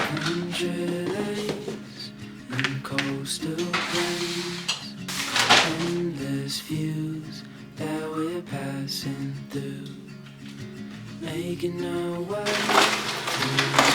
Country lanes and coastal plains, endless views that we're passing through, making our way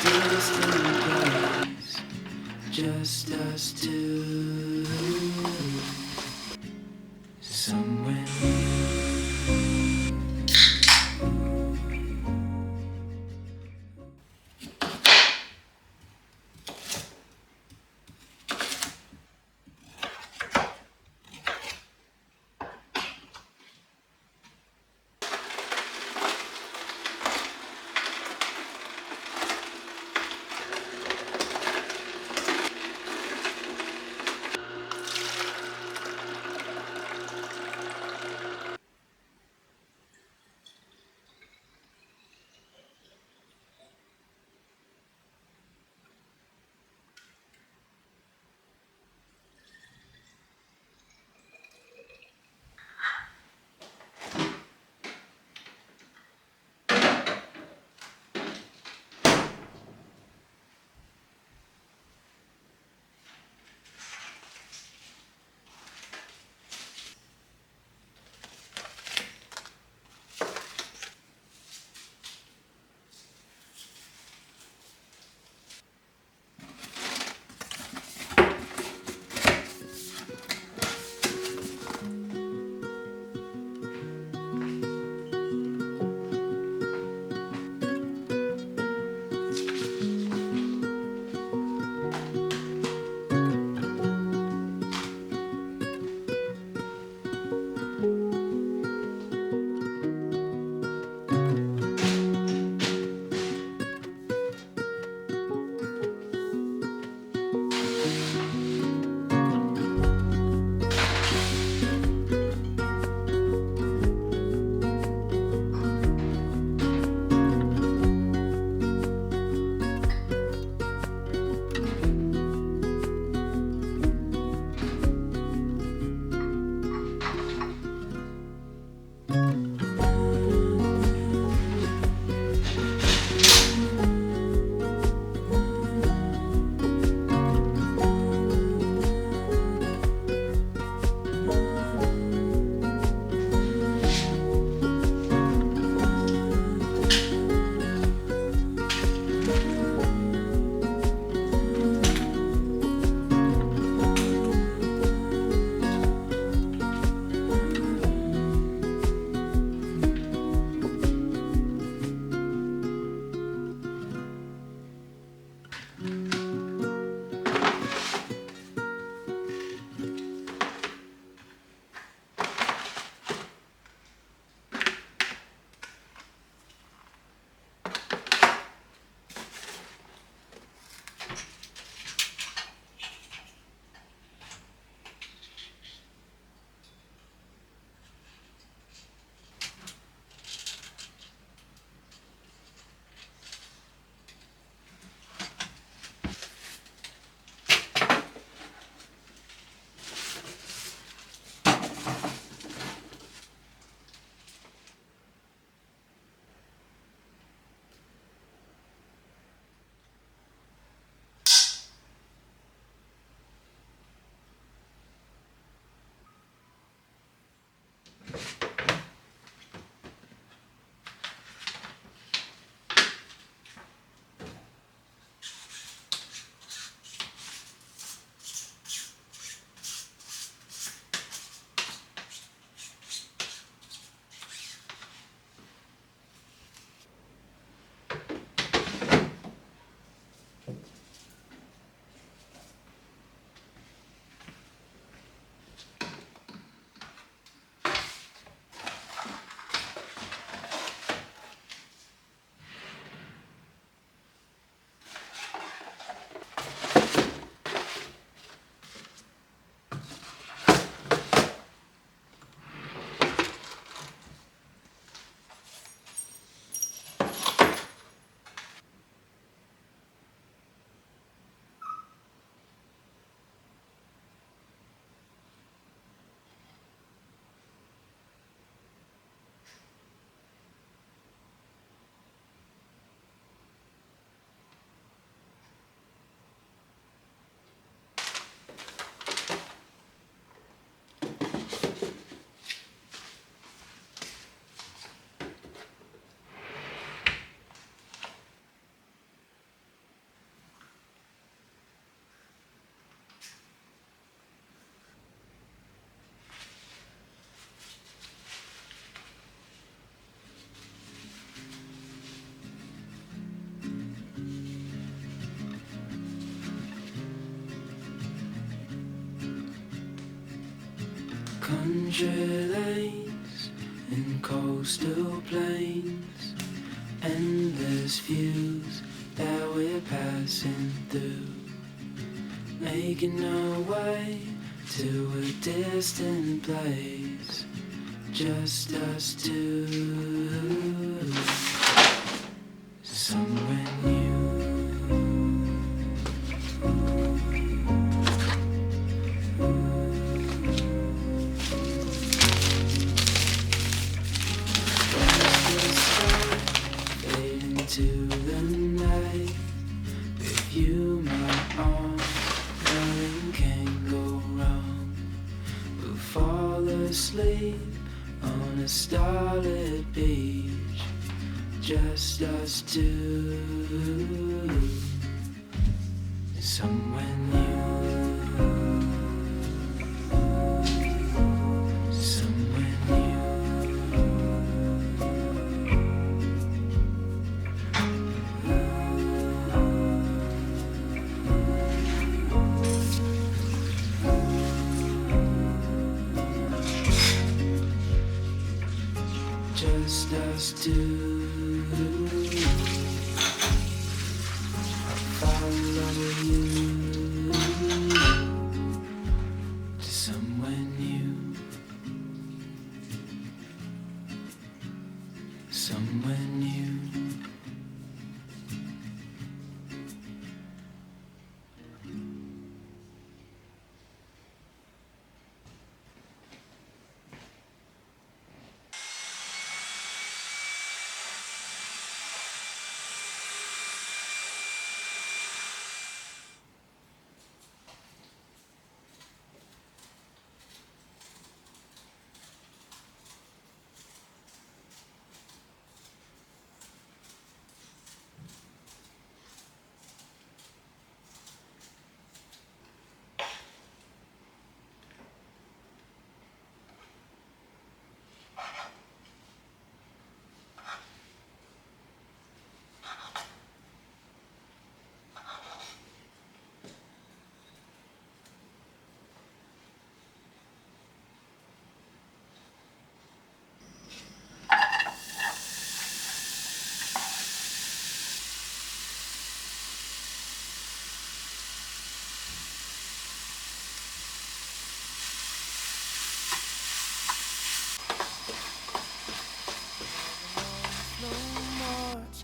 to a distant place, just us two, somewhere new. Country lanes and coastal plains, endless views that we're passing through, making our way to a distant place, just us two, somewhere new. To the night, with you my arms, nothing can go wrong. We'll fall asleep on a starlit beach, just us two, somewhere new. Just us two. I'll follow you to somewhere new, somewhere new.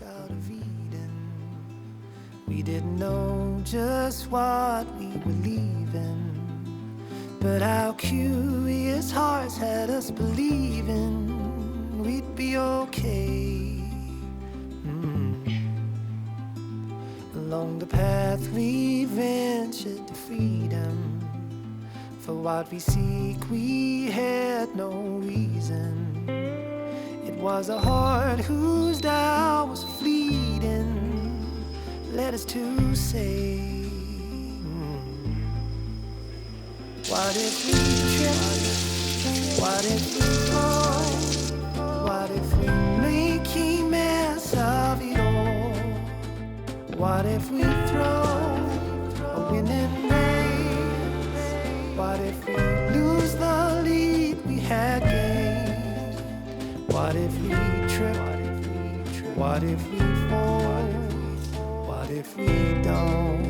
Out of Eden, we didn't know just what we were leaving, but our curious hearts had us believing we'd be okay. Along the path we ventured to freedom, for what we seek we had no reason. It was a heart whose doubt was fleeting, led us to say, what if we trip? What if we fall? What if we make a mess of it all? What if we throw a winning race? What if we lose the lead we had gained? What if we trip? What if we fall? What if we don't?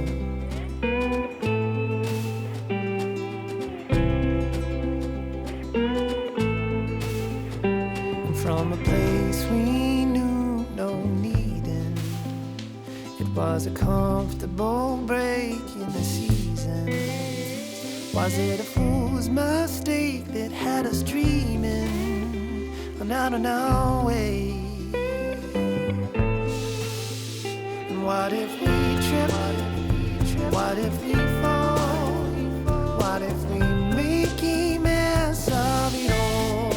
And from a place we knew no needing, it was a comfortable break in the season. Was it a fool's mistake that had us dreaming out on our way? And what if we trip? What if we fall? What if we make a mess of it all?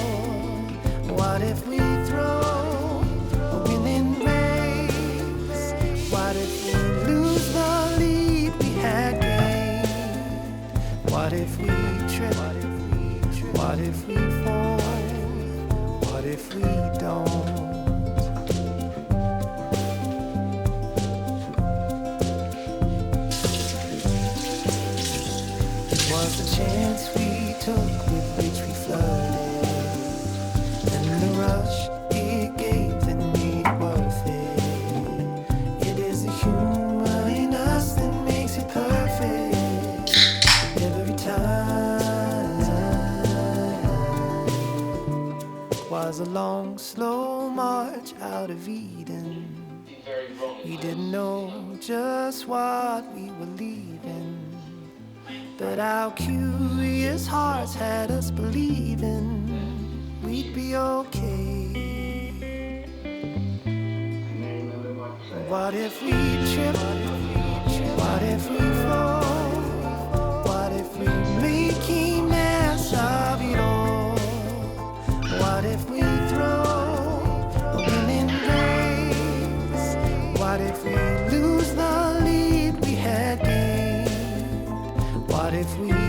What if we throw a winning race? What if we lose the lead we had gained? What if we trip? What if we fall? What if we don't? It was the chance we took with which we flew was a long, slow march out of Eden. We didn't know just what we were leaving, but our curious hearts had us believing we'd be okay. What if we trip? What if we fall? What if we make a mess of it all? What if we throw a winning race? What if we lose the lead we had gained? What if we